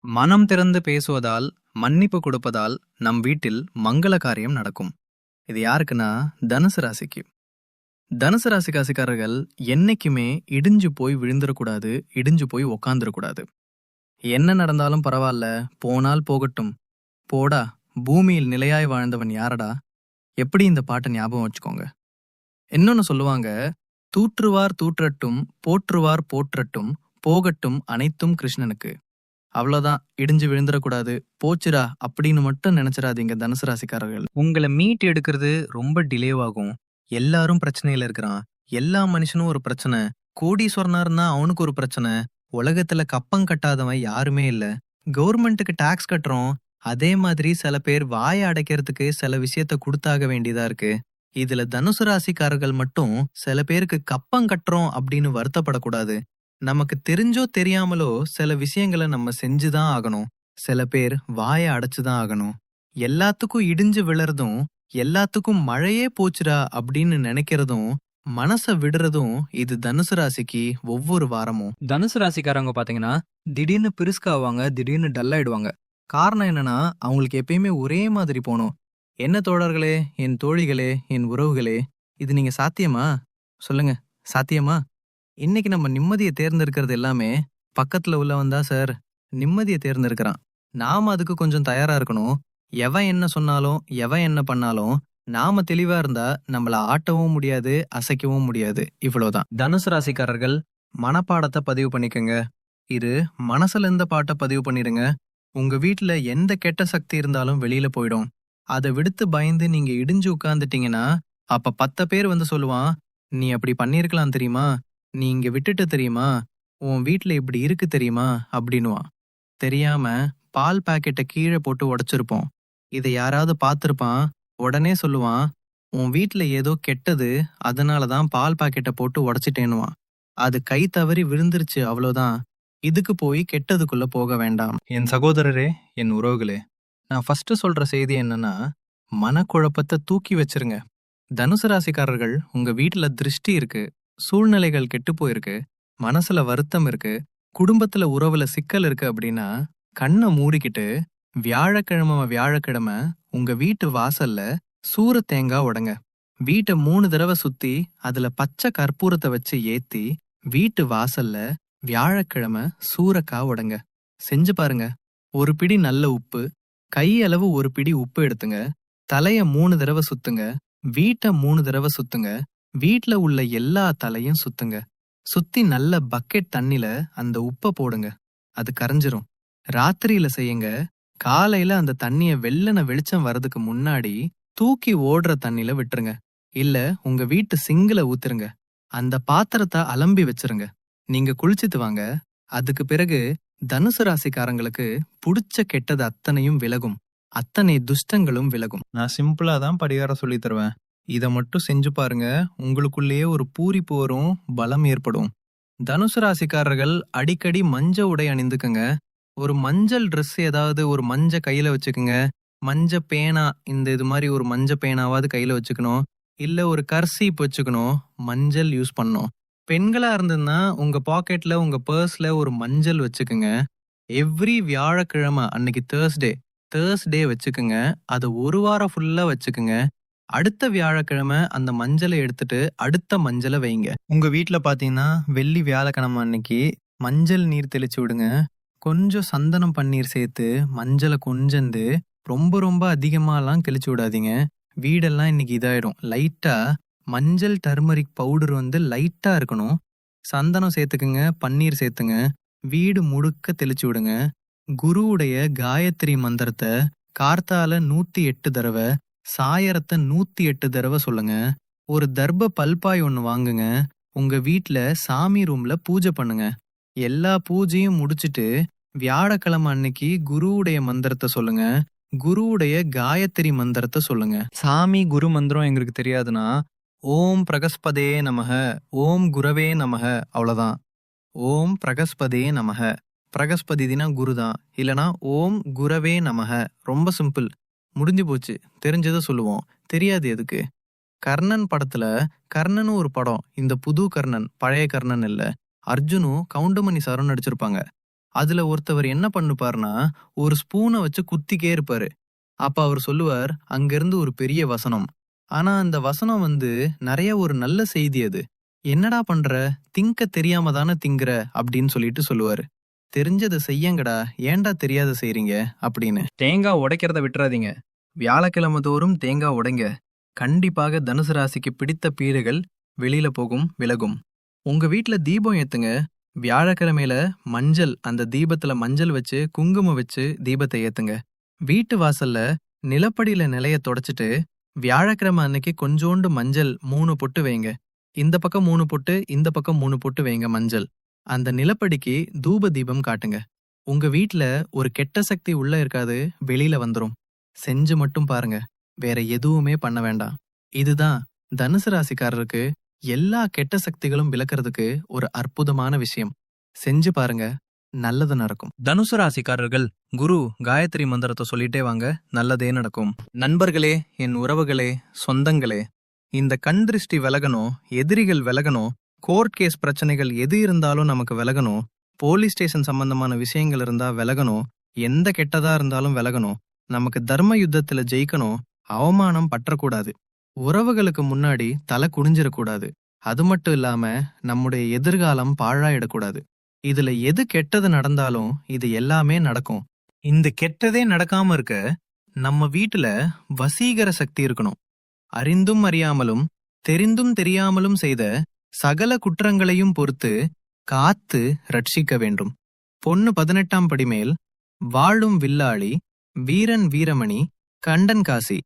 மனம் திறந்து பேசுவதால், மன்னிப்பு கொடுப்பதால் நம் வீட்டில் மங்கள காரியம் நடக்கும். இது யாருக்குன்னா தனுசு ராசிக்கு. தனுசு ராசிக்காரர்கள் என்னைக்குமே இடிஞ்சு போய் விழுந்துடக்கூடாது, இடிஞ்சு போய் உக்காந்துடக்கூடாது. என்ன நடந்தாலும் பரவாயில்ல, போனால் போகட்டும், போடா, பூமியில் நிலையாய் வாழ்ந்தவன் யாரடா, எப்படி இந்த பாட்டை ஞாபகம் வச்சுக்கோங்க. இன்னொன்னு சொல்லுவாங்க, தூற்றுவார் தூற்றட்டும், போற்றுவார் போற்றட்டும், போகட்டும் அனைத்தும் கிருஷ்ணனுக்கு. அவ்வளோதான், இடிஞ்சு விழுந்துடக்கூடாது, போச்சுடா அப்படின்னு மட்டும் நினைச்சிடாதீங்க தனுசு ராசிக்காரர்கள். உங்களை மீட் எடுக்கிறது ரொம்ப டிலேவாகும். எல்லாரும் பிரச்சனையில இருக்கிறான், எல்லா மனுஷனும் ஒரு பிரச்சனை, கோடீஸ்வரனா இருந்தா அவனுக்கு ஒரு பிரச்சனை, உலகத்துல கப்பம் கட்டாதவன் யாருமே இல்ல, கவர்மெண்ட்டுக்கு டாக்ஸ் கட்டுறோம், அதே மாதிரி சில பேர் வாயை அடைக்கிறதுக்கு சில விஷயத்த கொடுத்தாக வேண்டியதா இருக்கு. இதுல தனுசு ராசிக்காரர்கள் மட்டும் சில பேருக்கு கப்பம் கட்டுறோம் அப்படின்னு வருத்தப்படக்கூடாது. நமக்கு தெரிஞ்சோ தெரியாமலோ சில விஷயங்களை நம்ம செஞ்சுதான் ஆகணும். சில பேர் வாயை அடைச்சுதான் ஆகணும். எல்லாத்துக்கும் இடிஞ்சு விழறதும், எல்லாத்துக்கும் மழையே போச்சுடா அப்படின்னு நினைக்கிறதும், மனசை விடுறதும் இது தனுசு ராசிக்கு ஒவ்வொரு வாரமும். தனுசு ராசிக்காரங்க பாத்தீங்கன்னா திடீர்னு பிரிஸ்காவாங்க, திடீர்னு டல்லாயிடுவாங்க. காரணம் என்னன்னா, அவங்களுக்கு எப்பயுமே ஒரே மாதிரி போகணும். என்ன தோழர்களே, என் தோழிகளே, என் உறவுகளே, இது நீங்க சாத்தியமா? சொல்லுங்க, சாத்தியமா? இன்னைக்கு நம்ம நிம்மதியை தேர்ந்தெடுக்கிறது எல்லாமே பக்கத்துல உள்ளவன் தான் சார் நிம்மதியை தேர்ந்தெடுக்கிறான். நாம அதுக்கு கொஞ்சம் தயாரா இருக்கணும். எவன் என்ன சொன்னாலும், எவன் என்ன பண்ணாலும் நாம தெளிவா இருந்தா நம்மள ஆட்டவும் முடியாது, அசைக்கவும் முடியாது. இவ்வளவுதான். தனுசு ராசிக்காரர்கள் மனப்பாடத்தை பதிவு பண்ணிக்கங்க. இது மனசுல இருந்த பாட்டை பதிவு பண்ணிடுங்க. உங்க வீட்டுல எந்த கெட்ட சக்தி இருந்தாலும் வெளியில போயிடும். அதை விடுத்து பயந்து நீங்க இடிஞ்சு உட்கார்ந்துட்டீங்கன்னா, அப்ப 10 பேர் வந்து சொல்லுவான், நீ அப்படி பண்ணிருக்கலாம் தெரியுமா, நீ இங்க விட்டுட்டு தெரியுமா, உன் வீட்டுல இப்படி இருக்கு தெரியுமா அப்படின்னுவான். தெரியாம பால் பாக்கெட்டை கீழே போட்டு உடைச்சிருப்போம். இதை யாராவது பார்த்திருப்பான், உடனே சொல்லுவான், உன் வீட்டுல ஏதோ கெட்டது, அதனாலதான் பால் பாக்கெட்டை போட்டு உடைச்சிட்டேன்னுவான். அது கை தவறி விழுந்துருச்சு, அவ்வளோதான். இதுக்கு போய் கெட்டதுக்குள்ள போக வேண்டாம். என் சகோதரரே, என் உறவுகளே, நான் ஃபர்ஸ்ட் சொல்ற செய்தி என்னன்னா, மனக்குழப்பத்தை தூக்கி வச்சிருங்க. தனுசு ராசிக்காரர்கள், உங்க வீட்டுல திருஷ்டி இருக்கு, சூழ்நிலைகள் கெட்டு போயிருக்கு, மனசுல வருத்தம் இருக்கு, குடும்பத்துல உறவுல சிக்கல் இருக்கு அப்படின்னா, கண்ணை மூடிக்கிட்டு வியாழக்கிழமை உங்க வீட்டு வாசல்ல சூர தேங்காய் உடைங்க. வீட்டை 3 தடவை சுத்தி அதுல பச்சை கற்பூரத்தை வச்சு ஏத்தி வீட்டு வாசல்ல வியாழக்கிழமை சூரக்காய் உடைங்க. செஞ்சு பாருங்க. ஒரு பிடி நல்ல உப்பு, கையளவு ஒரு பிடி உப்பு எடுத்துங்க. தலைய 3 தடவை சுத்துங்க. வீட்டை 3 தடவை சுத்துங்க. வீட்ல உள்ள எல்லா தலையும் சுத்துங்க. சுத்தி நல்ல பக்கெட் தண்ணில அந்த உப்பை போடுங்க. அது கரைஞ்சிரும். ராத்திரியில செய்யுங்க. காலையில அந்த தண்ணிய வெள்ளன வெளிச்சம் வர்றதுக்கு முன்னாடி தூக்கி ஓடுற தண்ணில விட்டுருங்க. இல்ல உங்க வீட்டு சிங்குல ஊத்துருங்க. அந்த பாத்திரத்தை அலம்பி வச்சிருங்க. நீங்க குளிச்சிட்டு வாங்க. அதுக்கு பிறகு தனுசு ராசிக்காரங்களுக்கு புடிச்ச கெட்டது அத்தனையும் விலகும், அத்தனை துஷ்டங்களும் விலகும். நான் சிம்பிளா தான் பரிகாரம் சொல்லி தருவேன். இதை மட்டும் செஞ்சு பாருங்க. உங்களுக்குள்ளேயே ஒரு பூரிப்பு வரும், பலம் ஏற்படும். தனுசு ராசிக்காரர்கள் அடிக்கடி மஞ்ச உடை அணிந்துக்குங்க. ஒரு மஞ்சள் ட்ரெஸ், ஏதாவது ஒரு மஞ்ச கையில வச்சுக்குங்க. மஞ்ச பேனா, இது மாதிரி ஒரு மஞ்ச பேனாவாவது கையில வச்சுக்கணும். இல்ல ஒரு கர்சீப் வச்சுக்கணும். மஞ்சள் யூஸ் பண்ணணும். பெண்களா இருந்ததுன்னா உங்க பாக்கெட்ல, உங்க பர்ஸ்ல ஒரு மஞ்சள் வச்சுக்குங்க. எவ்ரி வியாழக்கிழமை அன்னைக்கு தேர்ஸ்டே வச்சுக்குங்க. அதை ஒரு வாரம் ஃபுல்லா வச்சுக்குங்க. அடுத்த வியாழக்கிழமை அந்த மஞ்சளை எடுத்துட்டு அடுத்த மஞ்சளை வைங்க. உங்க வீட்டுல பாத்தீங்கன்னா வெள்ளி வியாழக்கிழமை அன்னைக்கு மஞ்சள் நீர் தெளிச்சு விடுங்க. கொஞ்சம் சந்தனம் பன்னீர் சேர்த்து மஞ்சளை கொஞ்சந்து ரொம்ப ரொம்ப அதிகமாலாம் தெளிச்சு விடாதீங்க. வீடெல்லாம் இன்னைக்கு இதாயிடும். லைட்டா மஞ்சள் டர்மரிக் பவுடர் லைட்டா இருக்கணும். சந்தனம் சேர்த்துக்குங்க, பன்னீர் சேர்த்துங்க. வீடு முழுக்க தெளிச்சு விடுங்க. குருவுடைய காயத்ரி மந்திரத்தை கார்த்தால 108 தடவை, சாயரத்தை 108 தடவை சொல்லுங்க. ஒரு தர்ப பல்பாய் ஒன்று வாங்குங்க. உங்க வீட்ல சாமி ரூம்ல பூஜை பண்ணுங்க. எல்லா பூஜையும் முடிச்சிட்டு வியாழக்கிழமை அன்னைக்கு குருவுடைய மந்திரத்தை சொல்லுங்க. குருவுடைய காயத்ரி மந்திரத்தை சொல்லுங்க. சாமி குரு மந்திரம் எங்களுக்கு தெரியாதுன்னா, ஓம் பிரகஸ்பதே நமக, ஓம் குரவே நமக, அவ்வளவுதான். ஓம் பிரகஸ்பதே நமக. பிரகஸ்பதி தினா குருதான். இல்லனா ஓம் குரவே நமக. ரொம்ப சிம்பிள், முடிஞ்சு போச்சு. தெரிஞ்சதை சொல்லுவோம், தெரியாது எதுக்கு. கர்ணன் படத்துல, கர்ணன் ஒரு படம், இந்த புது கர்ணன், பழைய கர்ணன் இல்ல, அர்ஜுனும் கவுண்டமணி சாரும் நடிச்சிருப்பாங்க. அதுல ஒருத்தவர் என்ன பண்ணுப்பாருன்னா ஒரு ஸ்பூனை வச்சு குத்திக்கே இருப்பாரு. அப்ப அவர் சொல்லுவார், அங்கிருந்து ஒரு பெரிய வசனம். ஆனா அந்த வசனம் நிறைய ஒரு நல்ல செய்தி அது. என்னடா பண்ற, திங்க தெரியாம தானே திங்கிற அப்படின்னு சொல்லிட்டு சொல்லுவாரு. தெரிஞ்சதை செய்யுங்கடா, ஏன்டா தெரியாத செய்றீங்க அப்படின்னு. தேங்காய் உடைக்கிறத விட்டுறாதீங்க. வியாழக்கிழமை தோறும் தேங்காய் உடைங்க. கண்டிப்பாக தனுசு ராசிக்கு பிடித்த பீறுகள் வெளியில போகும், விலகும். உங்க வீட்ல தீபம் ஏத்துங்க. வியாழக்கிழமையில மஞ்சள், அந்த தீபத்துல மஞ்சள் வச்சு குங்குமம் வச்சு தீபத்தை ஏத்துங்க. வீட்டு வாசல்ல நிலப்படியில நிலைய தொடச்சிட்டு வியாழக்கிழமை அன்னைக்கு கொஞ்சோண்டு மஞ்சள் 3 பொட்டு வைங்க. இந்த பக்கம் 3 பொட்டு, இந்த பக்கம் 3 பொட்டு வைங்க மஞ்சள். அந்த நிலப்படிக்கு தூப தீபம் காட்டுங்க. உங்க வீட்ல ஒரு கெட்ட சக்தி உள்ள இருக்காது, வெளியில வந்துரும். செஞ்சு மட்டும் பாருங்க, வேற எதுவுமே பண்ண வேண்டாம். இதுதான் தனுசு ராசிக்காரருக்கு எல்லா கெட்ட சக்திகளும் விலக்கிறதுக்கு ஒரு அற்புதமான விஷயம். செஞ்சு பாருங்க, நல்லது நடக்கும். தனுசு ராசிக்காரர்கள் குரு காயத்ரி மந்திரத்தை சொல்லிட்டே வாங்க, நல்லதே நடக்கும். நண்பர்களே, என் உறவுகளே, சொந்தங்களே, இந்த கண் திருஷ்டி விலகணும், எதிரிகள் விலகணும், கோர்ட் கேஸ் பிரச்சனைகள் எது இருந்தாலும் நமக்கு விலகணும், போலீஸ் ஸ்டேஷன் சம்பந்தமான விஷயங்கள் இருந்தா விலகணும், எந்த கெட்டதா இருந்தாலும் விலகணும், நமக்கு தர்ம யுத்தத்துல ஜெயிக்கணும், அவமானம் பற்றக்கூடாது, உறவுகளுக்கு முன்னாடி தலை குனிஞ்சிடக்கூடாது, அது மட்டும் இல்லாம நம்முடைய எதிர்காலம் பாழாயிடக்கூடாது. இதுல எது கெட்டது நடந்தாலும் இது எல்லாமே நடக்கும். இந்த கெட்டதே நடக்காம இருக்க நம்ம வீட்டுல வசீகர சக்தி இருக்கணும். அறிந்தும் அறியாமலும் தெரிந்தும் தெரியாமலும் செய்த சகல குற்றங்களையும் பொறுத்து காத்து ரட்சிக்க வேண்டும். பொண்ணு 18ஆம் படி மேல் வாழும் வில்லாளி வீரன் வீரமணி கண்டன் காசி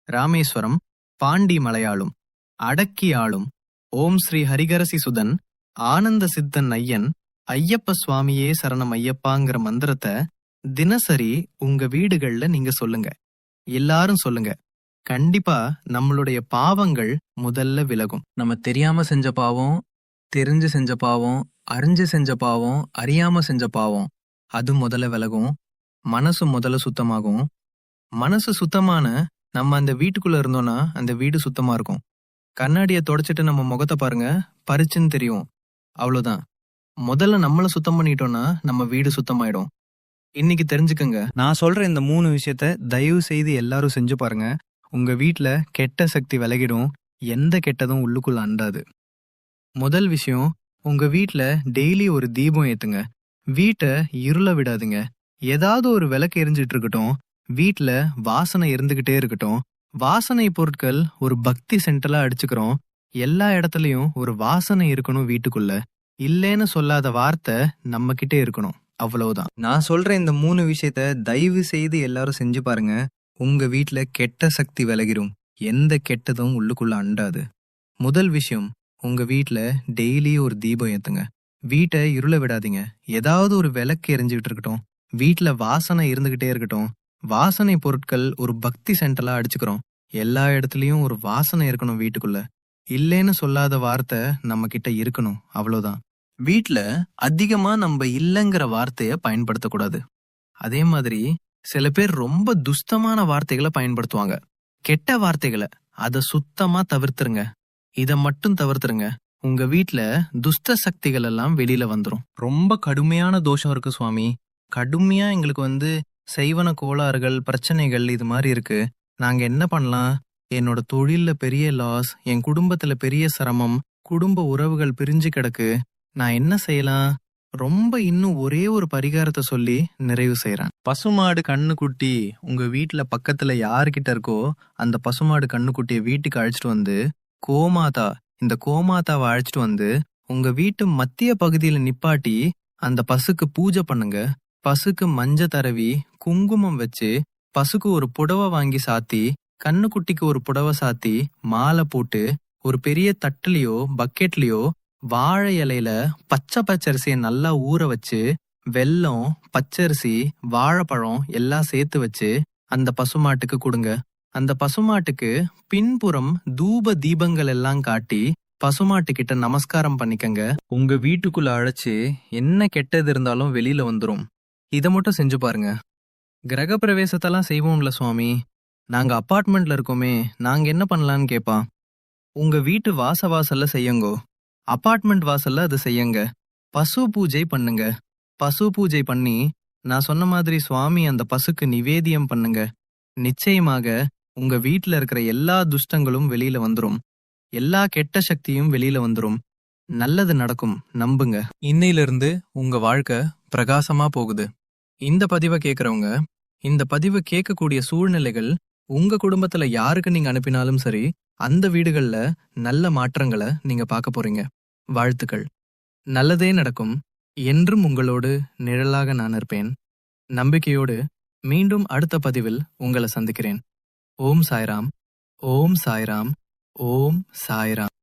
ராமேஸ்வரம் பாண்டி மலையாளும் அடக்கி ஆளும் ஓம் ஸ்ரீ ஹரிகரசி சுதன் ஆனந்த சித்தன் ஐயன் ஐயப்ப சுவாமியே சரணம் ஐயப்பாங்கிற மந்திரத்தை தினசரி உங்க வீடுகள்ல நீங்க சொல்லுங்க. எல்லாரும் சொல்லுங்க. கண்டிப்பா நம்மளுடைய பாவங்கள் முதல்ல விலகும். நம்ம தெரியாம செஞ்ச பாவம், தெரிஞ்சு செஞ்ச பாவம், அறிஞ்சு செஞ்ச பாவம், அறியாம செஞ்ச பாவம், அது முதல்ல விலகும். மனசு முதல்ல சுத்தமாகும். மனசு சுத்தமான நம்ம அந்த வீட்டுக்குள்ள இருந்தோம்னா அந்த வீடு சுத்தமா இருக்கும். கண்ணாடியை தொடச்சிட்டு நம்ம முகத்தை பாருங்க, பரிச்சுன்னு தெரியும். அவ்வளவுதான். முதல்ல நம்மள சுத்தம் பண்ணிட்டோம்னா நம்ம வீடு சுத்தமாயிடும். இன்னைக்கு தெரிஞ்சுக்கங்க, நான் சொல்ற இந்த 3 விஷயத்த தயவு செய்து எல்லாரும் செஞ்சு பாருங்க. உங்க வீட்ல கெட்ட சக்தி விலகிடும், எந்த கெட்டதும் உள்ளுக்குள்ள அண்டாது. முதல் விஷயம், உங்க வீட்ல டெய்லி ஒரு தீபம் ஏத்துங்க. வீட்டை இருள விடாதுங்க. ஏதாவது ஒரு விளக்கு எரிஞ்சிட்டு இருக்கட்டும், வீட்ல வாசனை இருந்துகிட்டே இருக்கட்டும். வாசனை பொருட்கள் ஒரு பக்தி சென்டலா அடிச்சுக்கிறோம். எல்லா இடத்துலயும் ஒரு வாசனை இருக்கணும் வீட்டுக்குள்ள. இல்லேன்னு சொல்லாத வார்த்தை நம்ம கிட்டே இருக்கணும். அவ்வளவுதான். நான் சொல்ற இந்த 3 விஷயத்த தயவு செய்து எல்லாரும் செஞ்சு பாருங்க. உங்க வீட்ல கெட்ட சக்தி விலகிரும், எந்த கெட்டதும் உள்ளுக்குள்ள அண்டாது. முதல் விஷயம், உங்க வீட்ல டெய்லி ஒரு தீபம் ஏத்துங்க. வீட்டை இருள விடாதீங்க. ஏதாவது ஒரு விளக்கு எரிஞ்சுக்கிட்டு இருக்கட்டும். வீட்ல வாசனை இருந்துகிட்டே இருக்கட்டும். வாசனை பொருட்கள் ஒரு பக்தி சென்டலா அடிச்சுக்கிறோம். எல்லா இடத்துலயும் ஒரு வாசனை இருக்கணும் வீட்டுக்குள்ள. இல்லேன்னு சொல்லாத வார்த்தை நம்ம கிட்ட இருக்கணும். அவ்வளவுதான். வீட்ல அதிகமா நம்ம இல்லங்கிற வார்த்தைய பயன்படுத்தக்கூடாது. அதே மாதிரி சில பேர் ரொம்ப துஷ்டமான வார்த்தைகளை பயன்படுத்துவாங்க. கெட்ட வார்த்தைகளை அதை சுத்தமா தவிர்த்துருங்க. இத மட்டும் தவிர்த்துருங்க. உங்க வீட்ல துஷ்ட சக்திகள் எல்லாம் வெளியில வந்துரும். ரொம்ப கடுமையான தோஷம் இருக்கு சுவாமி, கடுமையா எங்களுக்கு செய்வன கோளாறுகள், பிரச்சனைகள் இது மாதிரி இருக்கு. நாங்க என்ன பண்ணலாம்? என்னோட தொழில்ல பெரிய லாஸ், என் குடும்பத்துல பெரிய சிரமம், குடும்ப உறவுகள் பிரிஞ்சு கிடக்கு. நான் என்ன செய்யலாம்? ரொம்ப இன்னும் ஒரே ஒரு பரிகாரத்தை சொல்லி நிறைவு செய்யறேன். பசுமாடு கண்ணுக்குட்டி உங்க வீட்டுல பக்கத்துல யாருக்கிட்ட இருக்கோ அந்த பசுமாடு கண்ணுக்குட்டியை வீட்டுக்கு அழைச்சிட்டு வந்து கோமாதா, இந்த கோமாதாவை அழைச்சிட்டு வந்து உங்க வீட்டு மத்திய பகுதியில நிப்பாட்டி அந்த பசுக்கு பூஜை பண்ணுங்க. பசுக்கு மஞ்ச தடவி குங்குமம் வச்சு பசுக்கு ஒரு புடவை வாங்கி சாத்தி, கண்ணுக்குட்டிக்கு ஒரு புடவை சாத்தி, மாலை போட்டு ஒரு பெரிய தட்டுலயோ பக்கெட்லயோ வாழை இலையில பச்சை பச்சரிசியை நல்லா ஊற வச்சு வெல்லம், பச்சரிசி, வாழைப்பழம் எல்லாம் சேர்த்து வச்சு அந்த பசுமாட்டுக்கு கொடுங்க. அந்த பசுமாட்டுக்கு பின்புறம் தூப தீபங்கள் எல்லாம் காட்டி பசுமாட்டுக்கிட்ட நமஸ்காரம் பண்ணிக்கங்க. உங்க வீட்டுக்குள்ள அழைச்சு என்ன கெட்டது இருந்தாலும் வெளியில வந்துரும். இதை மட்டும் செஞ்சு பாருங்க. கிரக பிரவேசத்தெல்லாம் செய்வோம்ல சுவாமி, நாங்க அப்பார்ட்மெண்ட்ல இருக்கோமே, நாங்க என்ன பண்ணலான்னு கேப்பா. உங்க வீட்டு வாசல்ல செய்யுங்கோ. அபார்ட்மெண்ட் வாசல்ல அது செய்யுங்க. பசு பூஜை பண்ணுங்க. பசு பூஜை பண்ணி நான் சொன்ன மாதிரி சுவாமி அந்த பசுக்கு நிவேதியம் பண்ணுங்க. நிச்சயமாக உங்க வீட்ல இருக்கிற எல்லா துஷ்டங்களும் வெளியில வந்துரும். எல்லா கெட்ட சக்தியும் வெளியில வந்துரும். நல்லது நடக்கும், நம்புங்க. இன்னையிலிருந்து உங்க வாழ்க்கை பிரகாசமா போகுது. இந்த பதிவை கேட்கறவங்க, இந்த பதிவை கேட்கக்கூடிய சூழ்நிலைகள் உங்க குடும்பத்துல யாருக்கு நீங்க அனுப்பினாலும் சரி, அந்த வீடுகள்ல நல்ல மாற்றங்களை நீங்க பார்க்க போறீங்க. வாழ்த்துக்கள். நல்லதே நடக்கும். என்றும் உங்களோடு நிழலாக நான் இருப்பேன். நம்பிக்கையோடு மீண்டும் அடுத்த பதிவில் உங்களை சந்திக்கிறேன். ஓம் சாய்ராம். ஓம் சாய்ராம். ஓம் சாய்ராம்.